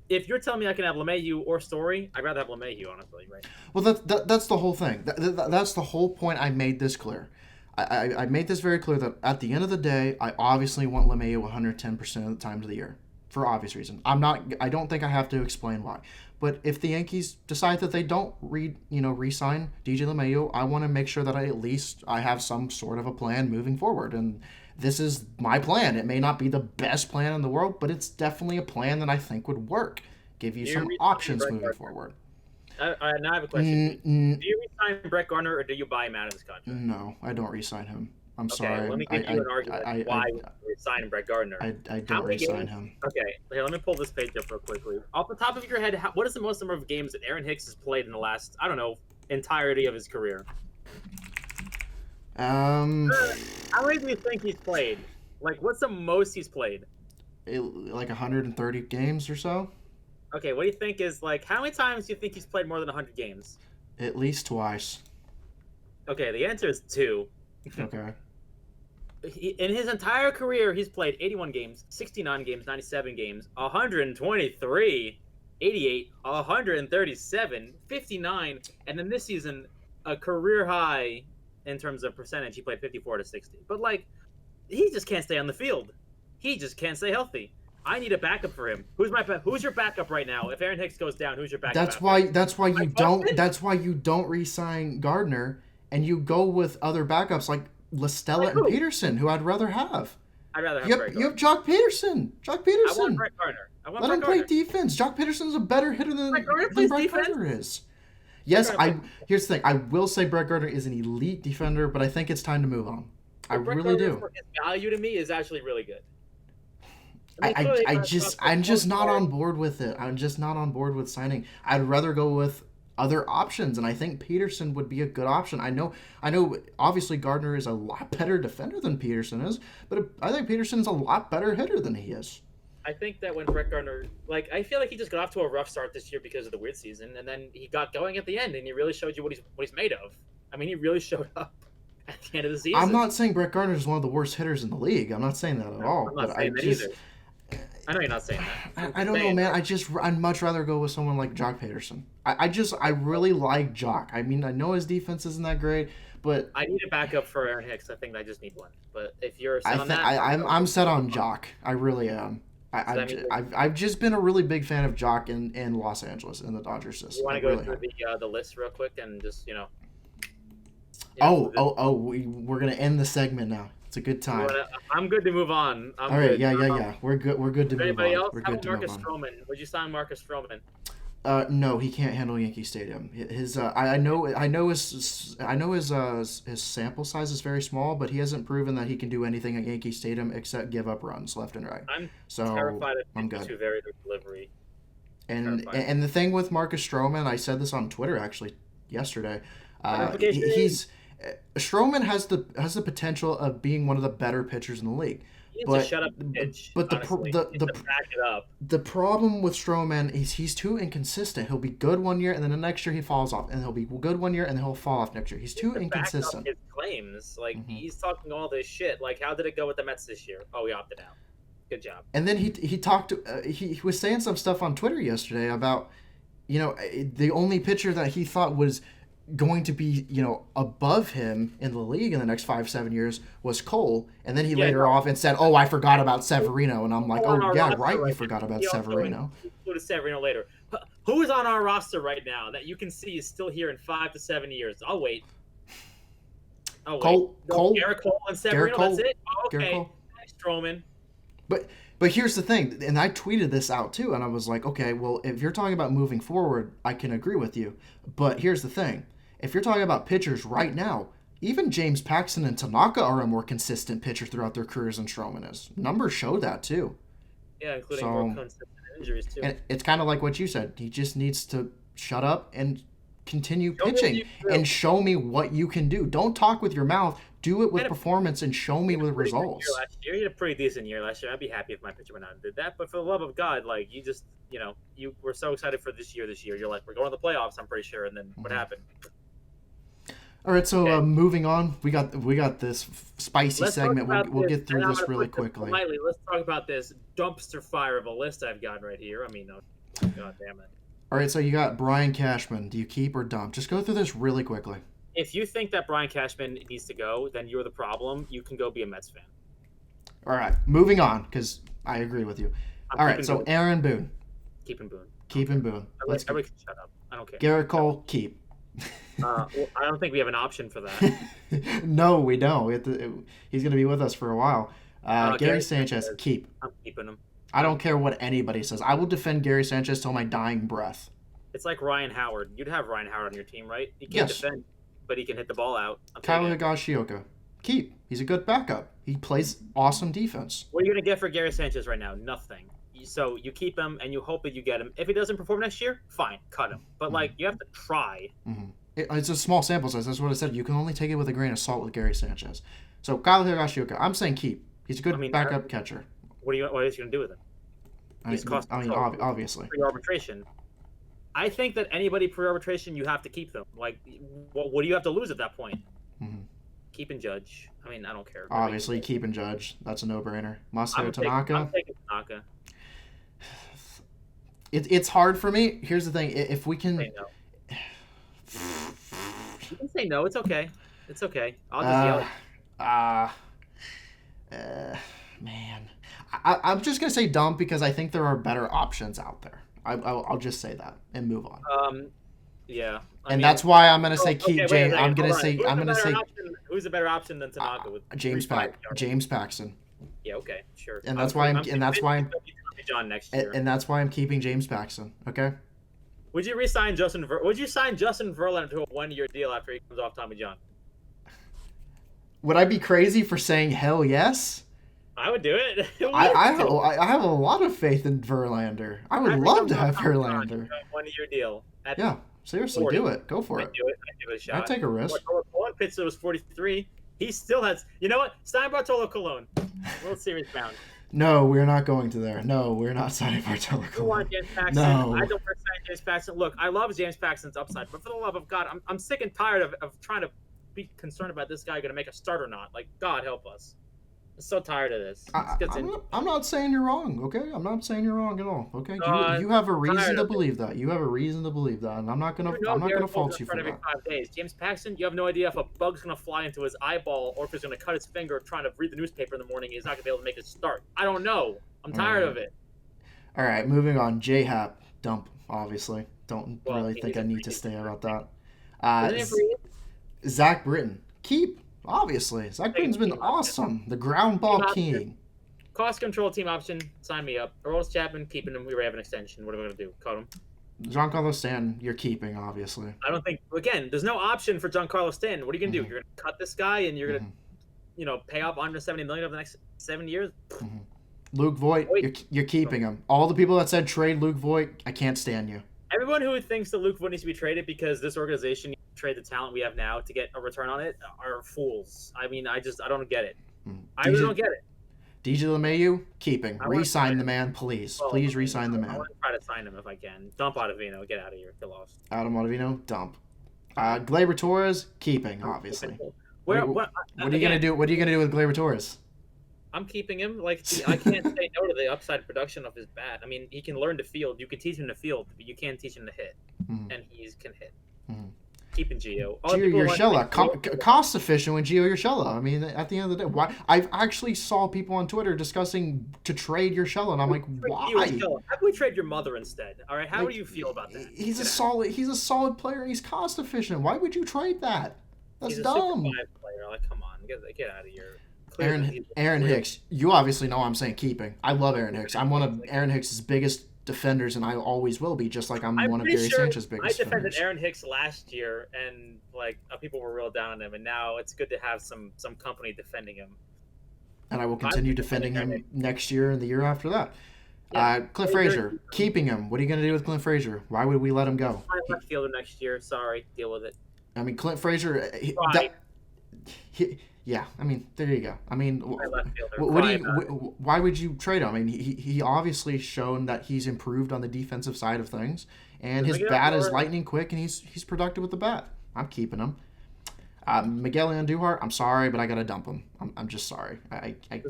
if you're telling me I can have LeMahieu or Story, I'd rather have LeMahieu, honestly, right? Well, that's the whole thing. That's the whole point. I made this clear. I made this very clear that at the end of the day, I obviously want LeMahieu 110% of the times of the year for obvious reasons. I don't think I have to explain why. But if the Yankees decide that they don't re-sign DJ LeMahieu, I want to make sure that I have some sort of a plan moving forward. And this is my plan. It may not be the best plan in the world, but it's definitely a plan that I think would work. Give you some options moving forward. Now I have a question. Do you re-sign Brett Gardner or do you buy him out of his contract? No, I don't re-sign him. I'm sorry. Let me give you an argument why you re-sign Brett Gardner. I don't re-sign him. Okay, here, let me pull this page up real quickly. Off the top of your head, what is the most number of games that Aaron Hicks has played in the last, entirety of his career? How many do you think he's played? Like, what's the most he's played? Like 130 games or so. Okay, what do you think is, how many times do you think he's played more than 100 games? At least twice. Okay, the answer is 2. Okay. In his entire career, he's played 81 games, 69 games, 97 games, 123, 88, 137, 59, and then this season, a career high in terms of percentage, he played 54 to 60. But, he just can't stay on the field. He just can't stay healthy. I need a backup for him. Who's your backup right now? If Aaron Hicks goes down, who's your backup? That's why you don't re-sign Gardner and you go with other backups like La Stella and Pederson, who I'd rather have. I'd rather have you have Joc Pederson. I want Brett Gardner. Let him play defense. Joc Pederson's a better hitter than Brett Gardner is. Yes, here's the thing. I will say Brett Gardner is an elite defender, but I think it's time to move on. I really do. His value to me is actually really good. I'm just not on board with it. I'm just not on board with signing. I'd rather go with other options, and I think Pederson would be a good option. I know. Obviously, Gardner is a lot better defender than Pederson is, but I think Pederson's a lot better hitter than he is. I think that when Brett Gardner, I feel like he just got off to a rough start this year because of the weird season, and then he got going at the end, and he really showed you what he's made of. I mean, he really showed up at the end of the season. I'm not saying Brett Gardner is one of the worst hitters in the league. I'm not saying that at all. I'm not saying that either. I know you're not saying that. I don't know, man. I'd much rather go with someone like Joc Pederson. I really like Joc. I mean, I know his defense isn't that great, but I need a backup for Aaron Hicks. I think I just need one. But if you're set on that, I'm set on Joc. I really am. I've just been a really big fan of Joc in Los Angeles in the Dodgers system. You want to go through the list real quick and just we're gonna end the segment now. It's a good time. I'm good to move on. All right, yeah. We're good to move on. Anybody else? How about Marcus Stroman? Would you sign Marcus Stroman? No, he can't handle Yankee Stadium. I know his sample size is very small, but he hasn't proven that he can do anything at Yankee Stadium except give up runs left and right. I'm terrified of him to vary the delivery. And the thing with Marcus Stroman, I said this on Twitter actually yesterday. Stroman has the potential of being one of the better pitchers in the league. He needs to shut up and pitch. But back it up. The problem with Stroman is he's too inconsistent. He'll be good one year and then the next year he falls off, and he'll be good one year and then he'll fall off next year. He's too inconsistent. Back up his claims, he's talking all this shit. How did it go with the Mets this year? Oh, we opted out. Good job. And then he talked. He was saying some stuff on Twitter yesterday about, the only pitcher that he thought was going to be, above him in the league in the next 5-7 years was Cole, and then he later off and said, "Oh, I forgot about Severino," and I'm like, "Oh yeah, right, you forgot about Severino." Go to Severino later. Who is on our roster right now that you can see is still here in 5 to 7 years? I'll wait. Cole, Garrett Cole and Severino. That's it. Oh, okay, thanks, Stroman. But here's the thing, and I tweeted this out too, and I was like, okay, well, if you're talking about moving forward, I can agree with you. But here's the thing. If you're talking about pitchers right now, even James Paxton and Tanaka are a more consistent pitcher throughout their careers than Stroman is. Numbers show that too. Yeah, including more consistent injuries too. And it's kind of like what you said. He just needs to shut up and continue Show me what pitching you can do. and show me what you can do. Don't talk with your mouth. Do it with performance and show me with results. You had a pretty decent year last year. I'd be happy if my pitcher went out and did that. But for the love of God, like you just, you were so excited for this year. You're like, we're going to the playoffs. I'm pretty sure. And then what happened? All right, so moving on, we got this spicy segment. We'll get through this really quickly. Let's talk about this dumpster fire of a list I've got right here. I mean, God damn it. All right, so you got Brian Cashman. Do you keep or dump? Just go through this really quickly. If you think that Brian Cashman needs to go, then you're the problem. You can go be a Mets fan. All right, moving on, because I agree with you. All right, so Aaron Boone. Keeping Boone. Keeping Boone. Everybody can shut up. I don't care. Garrett Cole, keep. Well, I don't think we have an option for that. No, we don't. He's going to be with us for a while. Gary Sanchez, keep. I'm keeping him. I don't care what anybody says. I will defend Gary Sanchez till my dying breath. It's like Ryan Howard. You'd have Ryan Howard on your team, right? He can't defend, but he can hit the ball out. Kyle Higashioka, keep. He's a good backup. He plays awesome defense. What are you going to get for Gary Sanchez right now? Nothing. So you keep him and you hope that you get him. If he doesn't perform next year, fine, cut him. But you have to try. Mm-hmm. It's a small sample size. That's what I said. You can only take it with a grain of salt with Gary Sanchez. So Kyle Higashioka, I'm saying keep. He's a good backup catcher. What are you going to do with him? Obviously. Pre-arbitration. I think that anybody pre-arbitration, you have to keep them. Like, what do you have to lose at that point? Mm-hmm. Keep and Judge. I mean, I don't care. Obviously, keep and Judge. That's a no-brainer. Masahiro Tanaka. I'm taking Tanaka. It's hard for me. Here's the thing. If we can... You can say no. It's okay. It's okay. I'll just yell it. Man. I'm just going to say dump because I think there are better options out there. I'll just say that and move on. Yeah. That's why I'm going to say keep James. I'm going to say who's a better option than Tanaka with James Paxton. Yeah, okay. Sure. And that's why I'm John next year. And that's why I'm keeping James Paxton, okay? Would you re-sign Would you sign Justin Verlander to a 1-year deal after he comes off Tommy John? Would I be crazy for saying hell yes? I would do it. I have a lot of faith in Verlander. I would love to have Verlander. 1-year deal. Yeah, seriously, 40. Do it. Go for it. I'd give it a shot. I'd take a risk. One pitch that was 43. He still has. You know what? Sign Bartolo Colon. World Series bound. No, we're not going to there. No, we're not signing Bartolo Colon. You want James Paxton? No. I don't want to sign James Paxton. Look, I love James Paxton's upside, but for the love of God, I'm sick and tired of trying to be concerned about this guy going to make a start or not. Like, God help us. I'm so tired of this. I'm not saying you're wrong, okay? I'm not saying you're wrong at all, okay? You have a reason to believe that. You have a reason to believe that, and I'm not gonna fault you for that. Every 5 days. James Paxton, you have no idea if a bug's gonna fly into his eyeball or if he's gonna cut his finger trying to read the newspaper in the morning. He's not gonna be able to make a start. I don't know. I'm tired of it. All right, moving on. J-Hap, dump, obviously. Don't really think I need to stay about that. Zach Britton, keep. Obviously. Zach Britton's been awesome. The ground ball king. Cost control team option. Sign me up. Aroldis Chapman, keeping him. We have an extension. What are we going to do? Cut him? Giancarlo Stanton, you're keeping, obviously. I don't think... Again, there's no option for Giancarlo Stanton. What are you going to do? You're going to cut this guy and you're going to, pay off $170 million over the next 7 years? Luke Voit, you're keeping him. All the people that said trade Luke Voit, I can't stand you. Everyone who thinks that Luke Voit needs to be traded because this organization needs to trade the talent we have now to get a return on it are fools. I mean, I don't get it. I really don't get it. DJ LeMahieu, keeping. Re-sign the man, please. Please re-sign the man. I want to try to sign him if I can. Dump Ottavino. Get out of here. Get lost. Adam Ottavino, dump. Gleyber Torres, keeping, obviously. What are you gonna do? What are you gonna do with Gleyber Torres? I'm keeping him. Like, I can't say no to the upside production of his bat. I mean, he can learn to field. You can teach him to field, but you can't teach him to hit. And he can hit. Keeping Gio. Gio Urshela, cost efficient with Gio Urshela. I mean, at the end of the day, why? I actually saw people on Twitter discussing to trade Urshela, and I'm like, why? How can we trade your mother instead? All right, how do you feel about that? He's a solid player, and he's cost efficient. Why would you trade that? That's dumb. He's a Super 5 player. Like, come on, get out of here. Aaron Hicks, you obviously know I'm saying keeping. I love Aaron Hicks. I'm one of Aaron Hicks' biggest defenders, and I always will be, just like I'm one of Gary Sanchez's biggest defenders. I defended Aaron Hicks last year, and people were real down on him, and now it's good to have some company defending him. And I will continue defending him next year and the year after that. Clint Fraser, keeping him. What are you going to do with Clint Fraser? Why would we let him go? Left fielder next year. Sorry, deal with it. I mean, Clint Fraser. Yeah, I mean, there you go. I mean, why would you trade him? I mean, he obviously shown that he's improved on the defensive side of things, and his bat is lightning quick, and he's productive with the bat. I'm keeping him. Miguel Andujar, I'm sorry, but I gotta dump him. I'm just sorry.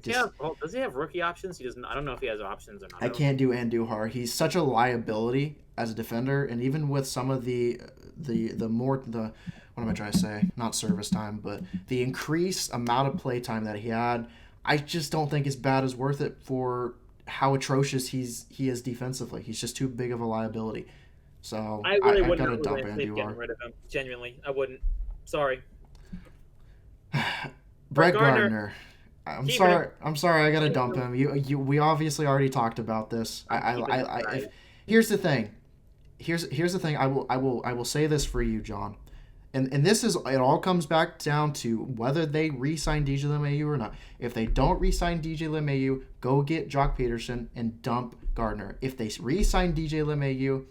Does he have rookie options? He doesn't. I don't know if he has options or not. I can't do Andujar. He's such a liability as a defender, and even with some of the what am I trying to say? Not service time, but the increased amount of play time that he had, I just don't think his bat is worth it for how atrocious he is defensively. He's just too big of a liability. So I really wouldn't gotta dump Andujar. Getting rid of him. Genuinely, I wouldn't. Sorry. Brett Gardner. I'm sorry. I gotta dump him. We obviously already talked about this. Here's the thing. Here's the thing. I will say this for you, John. And this is, it all comes back down to whether they re-sign DJ LeMahieu or not. If they don't re-sign DJ LeMahieu, go get Joc Pederson and dump Gardner. If they re-sign DJ LeMahieu,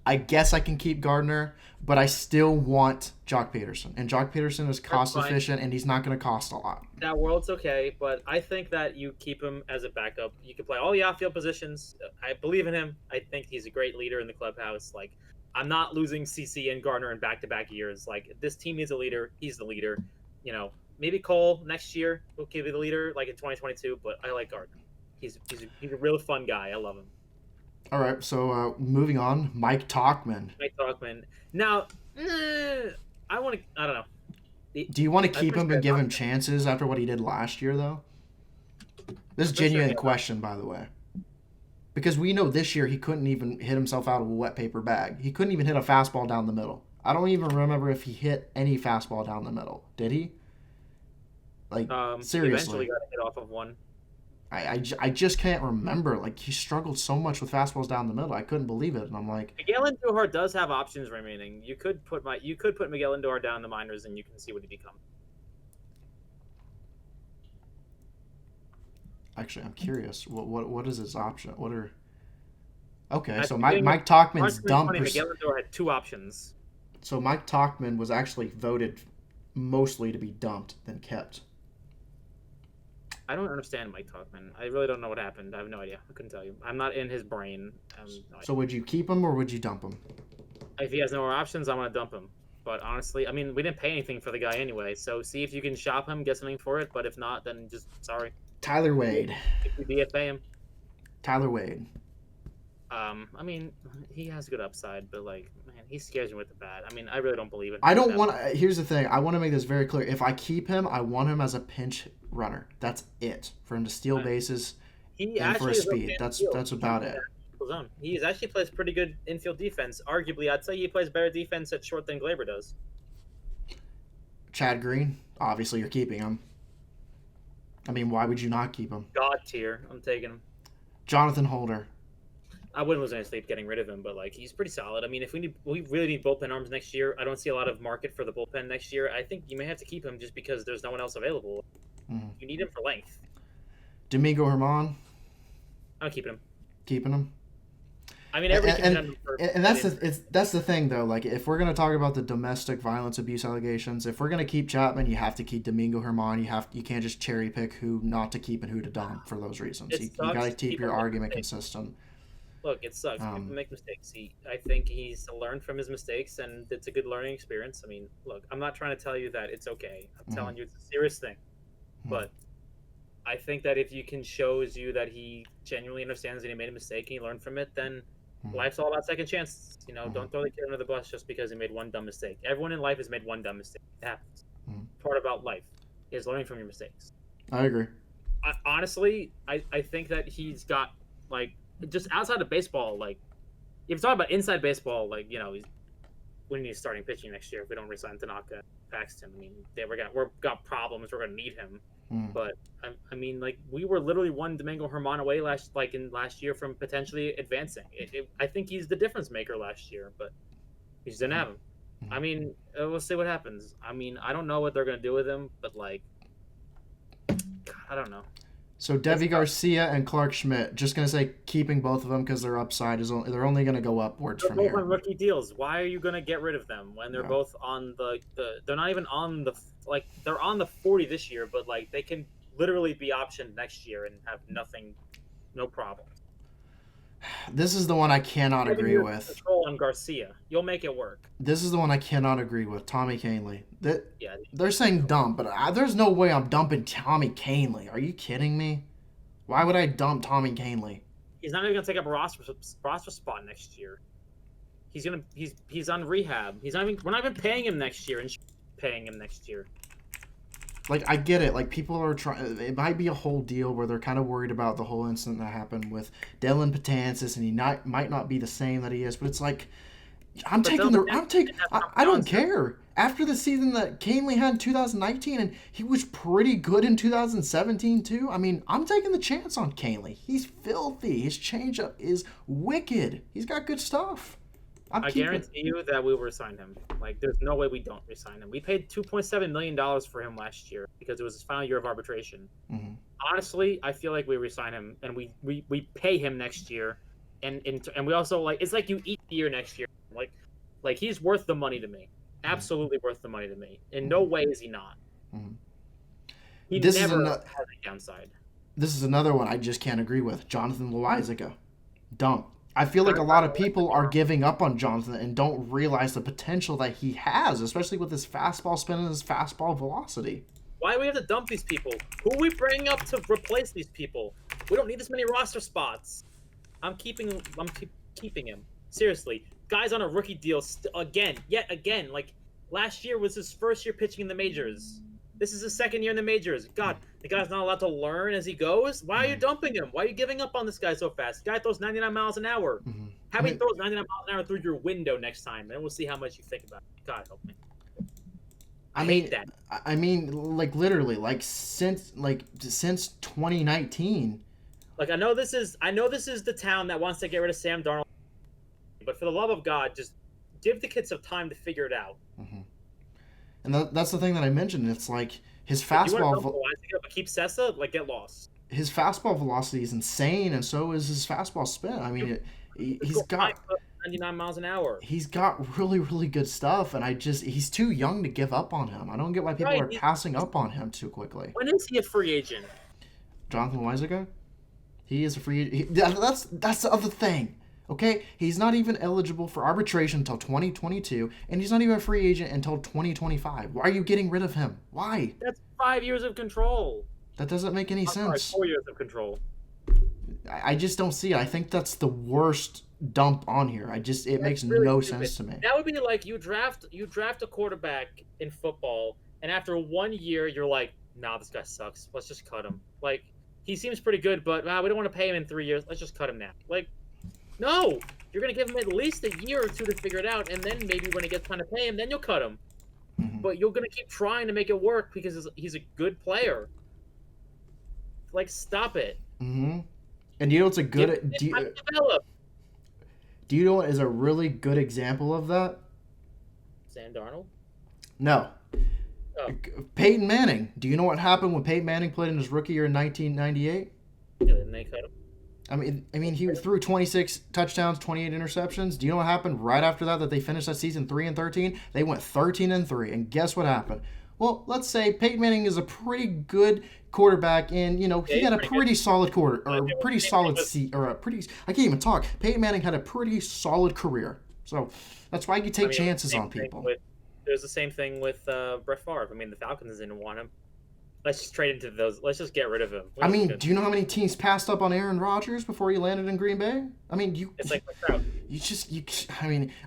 I guess I can keep Gardner, but I still want Joc Pederson. And Joc Pederson is cost efficient, and he's not going to cost a lot. That world's okay, but I think that you keep him as a backup. You can play all the outfield positions. I believe in him. I think he's a great leader in the clubhouse. Like, I'm not losing CC and Gardner in back-to-back years. Like, this team needs a leader. He's the leader. You know, maybe Cole next year will be the leader, like in 2022. But I like Gardner. He's a real fun guy. I love him. All right, so moving on, Mike Tauchman. Now, I don't know. Do you want to keep him and give him chances after what he did last year, though? This is a genuine question, by the way. Because we know this year he couldn't even hit himself out of a wet paper bag. He couldn't even hit a fastball down the middle. I don't even remember if he hit any fastball down the middle. Did he? Like, seriously. He eventually got hit off of one. I just can't remember. Like, he struggled so much with fastballs down the middle. I couldn't believe it. And I'm like, Miguel Andujar does have options remaining. You could put Miguel Andujar down in the minors, and you can see what he becomes. Actually, I'm curious. What is his option? So Mike Tauchman's dump. Miguel Andujar had two options. So Mike Tauchman was actually voted mostly to be dumped than kept. I don't understand Mike Tauchman. I really don't know what happened. I have no idea. I couldn't tell you. I'm not in his brain. So would you keep him or would you dump him? If he has no more options, I'm going to dump him. But honestly, I mean, we didn't pay anything for the guy anyway. So see if you can shop him, get something for it. But if not, then just sorry. Tyler Wade. If you DFA him. Tyler Wade. I mean, he has a good upside, but like, man, he scares me with the bat. I mean, I really don't believe it. I don't want. Here's the thing. I want to make this very clear. If I keep him, I want him as a pinch runner. That's it. For him to steal bases and for his speed. That's about it. He actually plays pretty good infield defense. Arguably, I'd say he plays better defense at short than Glaber does. Chad Green. Obviously, you're keeping him. I mean, why would you not keep him? God tier. I'm taking him. Jonathan Holder. I wouldn't lose any sleep getting rid of him, but like he's pretty solid. I mean, if we really need bullpen arms next year, I don't see a lot of market for the bullpen next year. I think you may have to keep him just because there's no one else available. Mm-hmm. You need him for length. Domingo Germán. I'm keeping him. Keeping him. I mean, that's the thing though. Like, if we're gonna talk about the domestic violence abuse allegations, if we're gonna keep Chapman, you have to keep Domingo Germán. You can't just cherry pick who not to keep and who to dump for those reasons. You gotta keep your argument consistent. Look, it sucks. People make mistakes. I think he's learned from his mistakes, and it's a good learning experience. I mean, look, I'm not trying to tell you that it's okay. I'm telling you it's a serious thing. But I think that if you can shows you that he genuinely understands that he made a mistake and he learned from it, then life's all about second chances. You know, don't throw the kid under the bus just because he made one dumb mistake. Everyone in life has made one dumb mistake. It happens. Part about life is learning from your mistakes. I agree. Honestly, I think that he's got, like, just outside of baseball, like, if you're talking about inside baseball, like, you know, we need starting pitching next year if we don't resign Tanaka and Paxton. I mean, we've got problems. We're going to need him. But I mean, like, we were literally one Domingo Germán away last year from potentially advancing. I think he's the difference maker last year, but he just didn't have him. I mean, we'll see what happens. I mean, I don't know what they're going to do with him, but like, God, I don't know. So Devi Garcia and Clark Schmidt. Just gonna say keeping both of them because their upside is they're only gonna go upwards They're from both here. on rookie deals. Why are you gonna get rid of them when they're both on the? They're not even on the they're on the 40 this year, but like they can literally be optioned next year and have nothing, no problem. This is the one I cannot agree with. Control on Garcia, you'll make it work. This is the one I cannot agree with. Tommy Kahnle. They're saying dump, but there's no way I'm dumping Tommy Kahnle. Are you kidding me? Why would I dump Tommy Kahnle? He's not even gonna take up a roster spot next year. He's on rehab. We're not even paying him next year and paying him next year. Like, I get it. Like, people are trying. It might be a whole deal where they're kind of worried about the whole incident that happened with Dylan Betances, and he might not be the same that he is. But it's like, I don't care. After the season that Kahnle had in 2019, and he was pretty good in 2017 too. I mean, I'm taking the chance on Kahnle. He's filthy. His changeup is wicked. He's got good stuff. I guarantee you that we will resign him. Like, there's no way we don't resign him. We paid $2.7 million for him last year because it was his final year of arbitration. Mm-hmm. Honestly, I feel like we resign him and we pay him next year, and we also like it's like you eat the year next year. Like he's worth the money to me. Absolutely worth the money to me. In no way is he not. Mm-hmm. He never has a downside. This is another one I just can't agree with. Jonathan Loaisiga. Dump. I feel like a lot of people are giving up on Jonathan and don't realize the potential that he has, especially with his fastball spin and his fastball velocity. Why do we have to dump these people? Who are we bringing up to replace these people? We don't need this many roster spots. I'm keeping him. Seriously. Guy's on a rookie deal yet again. Like, last year was his first year pitching in the majors. This is his second year in the majors. God, the guy's not allowed to learn as he goes. Why are you dumping him? Why are you giving up on this guy so fast? The guy throws 99 miles an hour. Mm-hmm. Have him throw 99 miles an hour through your window next time, and we'll see how much you think about it. God help me. I hate that. I mean, like, literally, like, since 2019. Like, I know this is the town that wants to get rid of Sam Darnold, but for the love of God, just give the kids some time to figure it out. Mm-hmm. And that's the thing that I mentioned. It's like his fastball. Keep Sessa, like, get lost. His fastball velocity is insane, and so is his fastball spin. I mean, he's got 99 miles an hour. He's got really, really good stuff, and he's too young to give up on him. I don't get why people are passing up on him too quickly. When is he a free agent? Jonathan Loaisiga? He is a free agent. That's the other thing. Okay, he's not even eligible for arbitration until 2022, and he's not even a free agent until 2025. Why are you getting rid of him? Why? That's 5 years of control. That doesn't make any sense. Sorry, 4 years of control. I just don't see it. I think that's the worst dump on here. It makes really no sense to me. That would be like you draft a quarterback in football, and after 1 year, you're like, nah, this guy sucks. Let's just cut him. Like, he seems pretty good, but we don't want to pay him in 3 years. Let's just cut him now. Like, no, you're going to give him at least a year or two to figure it out, and then maybe when it gets time to pay him, then you'll cut him. Mm-hmm. But you're going to keep trying to make it work because he's a good player. Like, stop it. Mm-hmm. And you know what's a good... Do you know what is a really good example of that? Sam Darnold? No. Oh. Peyton Manning. Do you know what happened when Peyton Manning played in his rookie year in 1998? Yeah, then they cut him. I mean, he threw 26 touchdowns, 28 interceptions. Do you know what happened right after that they finished that season 3-13? They went 13-3, and guess what happened? Well, let's say Peyton Manning is a pretty good quarterback, and he had a pretty solid I can't even talk. Peyton Manning had a pretty solid career, so that's why you take chances on people. There's the same thing with Brett Favre. I mean, the Falcons didn't want him. Let's just trade into those. Let's just get rid of him. Do you know how many teams passed up on Aaron Rodgers before he landed in Green Bay? I mean, it's like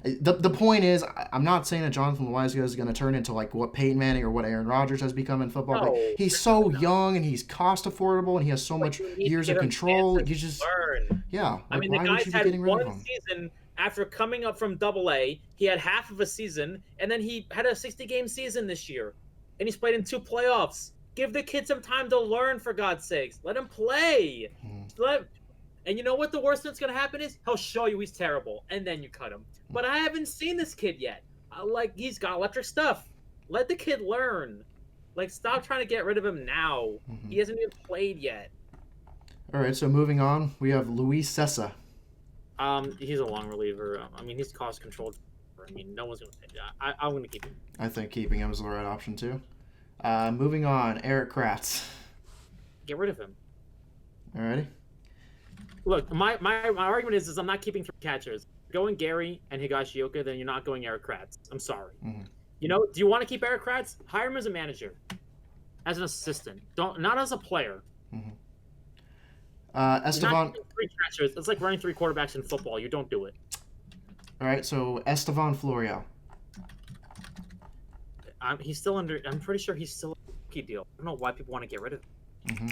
the point is, I'm not saying that Jonathan Loaisiga is going to turn into like what Peyton Manning or what Aaron Rodgers has become in football. No, but he's so young and he's cost affordable and he has so much years of control. You just learn. Yeah. Like, I mean, the guy's had one season after coming up from Double-A. He had half of a season, and then he had a 60-game season this year, and he's played in 2 playoffs. Give the kid some time to learn, for God's sakes. Let him play. And you know what the worst that's going to happen is? He'll show you he's terrible, and then you cut him. But I haven't seen this kid yet. He's got electric stuff. Let the kid learn. Like, stop trying to get rid of him now. He hasn't even played yet. All right, so moving on, we have Luis Sessa. He's a long reliever. I mean, he's cost controlled. I mean, no one's gonna. I'm gonna keep him. I think keeping him is the right option too. Moving on, Eric Kratz. Get rid of him. Alrighty. Look, my argument is I'm not keeping 3 catchers. Going Gary and Higashioka, then you're not going Eric Kratz. I'm sorry. Mm-hmm. You know, do you want to keep Eric Kratz? Hire him as a manager, as an assistant. Not as a player. Mm-hmm. Estevan. 3 catchers. It's like running 3 quarterbacks in football. You don't do it. All right, so Estevan Florial. He's still under. I'm pretty sure he's still a rookie deal. I don't know why people want to get rid of him. Mm-hmm.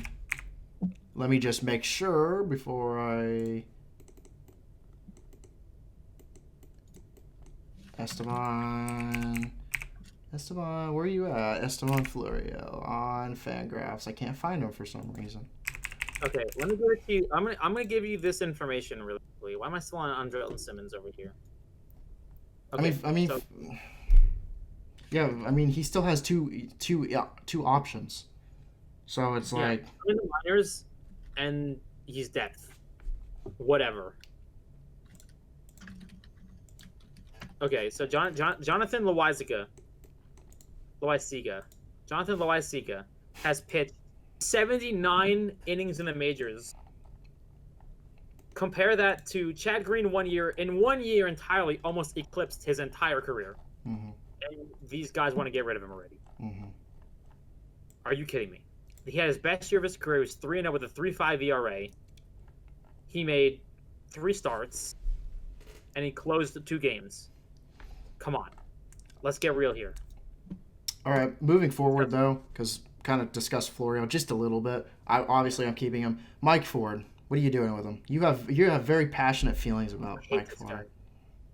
Let me just make sure before I. Estevan, where are you at? Estevan Florial on Fangraphs. I can't find him for some reason. Okay, let me give it to you. I'm gonna give you this information really quickly. Why am I still on Andrelton Simmons over here? Okay, yeah. I mean, he still has two options. So it's like I'm in the minors, and he's depth. Whatever. Okay, so Jonathan Loizaga has pitched 79 innings in the majors. Compare that to Chad Green 1 year. In 1 year entirely, almost eclipsed his entire career. Mm-hmm. And these guys want to get rid of him already. Mm-hmm. Are you kidding me? He had his best year of his career. He was 3-0 with a 3.5 ERA. He made 3 starts, and he closed 2 games. Come on. Let's get real here. All right, moving forward, though, because kind of discussed Florio just a little bit. I'm keeping him. Mike Ford, what are you doing with him? You have very passionate feelings about Mike Ford.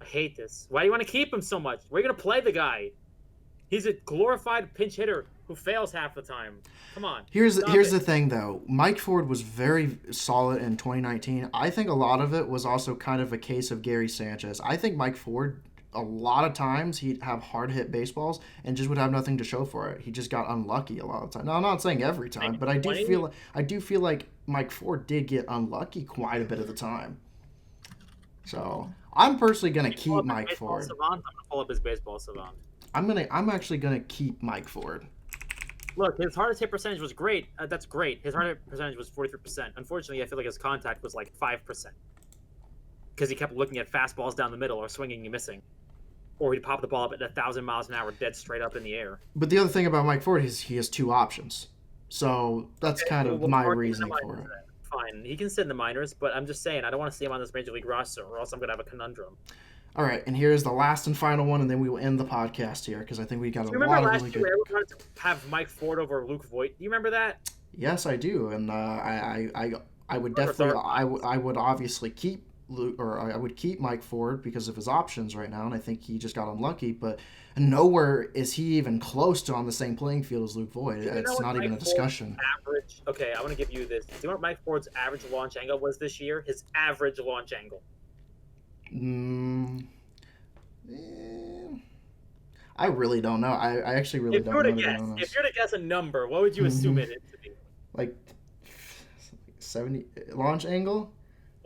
I hate this. Why do you want to keep him so much? Where are you going to play the guy? He's a glorified pinch hitter who fails half the time. Come on. Here's the thing, though. Mike Ford was very solid in 2019. I think a lot of it was also kind of a case of Gary Sanchez. I think Mike Ford, a lot of times he'd have hard hit baseballs and just would have nothing to show for it. He just got unlucky a lot of the time. Now, I'm not saying every time, but I do feel like Mike Ford did get unlucky quite a bit of the time. So I'm personally gonna keep Mike Ford. I'm gonna pull up his baseball savant. I'm actually gonna keep Mike Ford. Look, his hard hit percentage was great. That's great. His hard hit percentage was 43%. Unfortunately, I feel like his contact was like 5% because he kept looking at fastballs down the middle or swinging and missing. Or he'd pop the ball up at 1,000 miles an hour, dead straight up in the air. But the other thing about Mike Ford is he has 2 options. So that's kind of my reasoning for it. Fine. He can sit in the minors, but I'm just saying, I don't want to see him on this Major League roster, or else I'm going to have a conundrum. All right, and here's the last and final one, and then we will end the podcast here, because I think we got a lot of really good... Remember last year everyone wanted to have Mike Ford over Luke Voigt? Do you remember that? Yes, I do, and I would definitely... I would obviously keep Luke, or I would keep Mike Ford because of his options right now, and I think he just got unlucky, but nowhere is he even close to on the same playing field as Luke Voigt. It's not even a discussion. Okay, I want to give you this. Do you know what Mike Ford's average launch angle was this year? His average launch angle. I really don't know. I actually really don't know. If you were to guess a number, what would you assume it to be? Like 70 launch angle?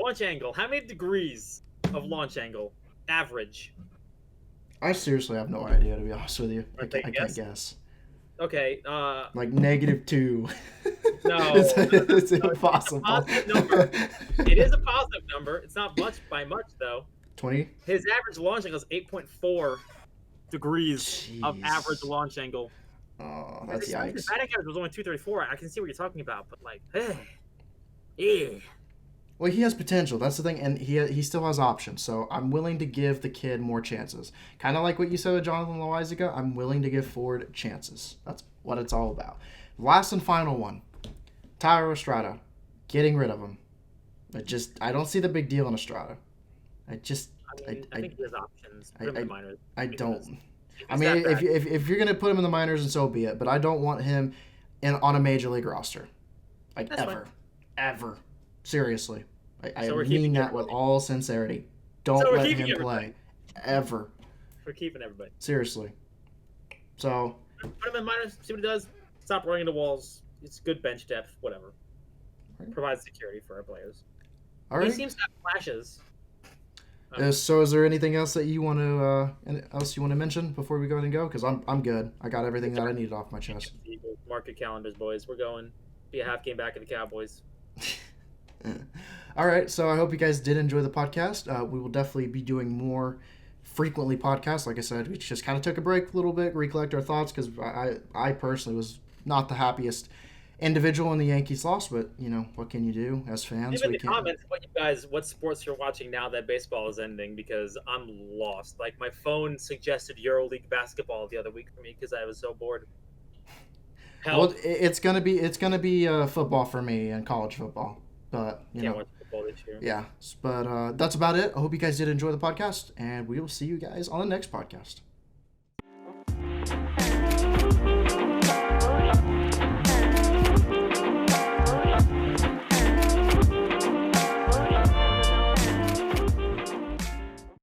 Launch angle. How many degrees of launch angle? Average. I seriously have no idea, to be honest with you. I can't guess. Okay. Like -2. No. it's impossible. Positive number. It is a positive number. It's not much by much, though. 20? His average launch angle is 8.4 degrees of average launch angle. Oh, that's yikes. His batting average was only 234. I can see what you're talking about, but like, yeah. Well, he has potential. That's the thing, and he still has options. So I'm willing to give the kid more chances. Kind of like what you said with Jonathan Loizaga, I'm willing to give Ford chances. That's what it's all about. Last and final one, Tyler Estrada, getting rid of him. I don't see the big deal in Estrada. I think he has options. Put him in the minors. I don't. I mean, if you're gonna put him in the minors, and so be it. But I don't want him on a major league roster, like ever. Seriously, I mean that with all sincerity. Don't let him play ever. We're keeping everybody. Seriously. So put him in minors. See what he does. Stop running into walls. It's good bench depth. Whatever. provide security for our players. All right. He seems to have flashes. So, is there anything else that you want to mention before we go ahead and go? Because I'm good. I got everything that I needed off my chest. Mark your calendars, boys. We're going. Be a half game back at the Cowboys. All right. So I hope you guys did enjoy the podcast. We will definitely be doing more frequently podcasts. Like I said, we just kind of took a break a little bit, recollect our thoughts, because I personally was not the happiest individual in the Yankees loss, but what can you do as fans? Leave in the comments what sports you're watching now that baseball is ending, because I'm lost. Like, my phone suggested EuroLeague basketball the other week for me because I was so bored. Well, it's gonna be football for me and college football, but Can't watch football this year. Yeah, but that's about it. I hope you guys did enjoy the podcast, and we will see you guys on the next podcast.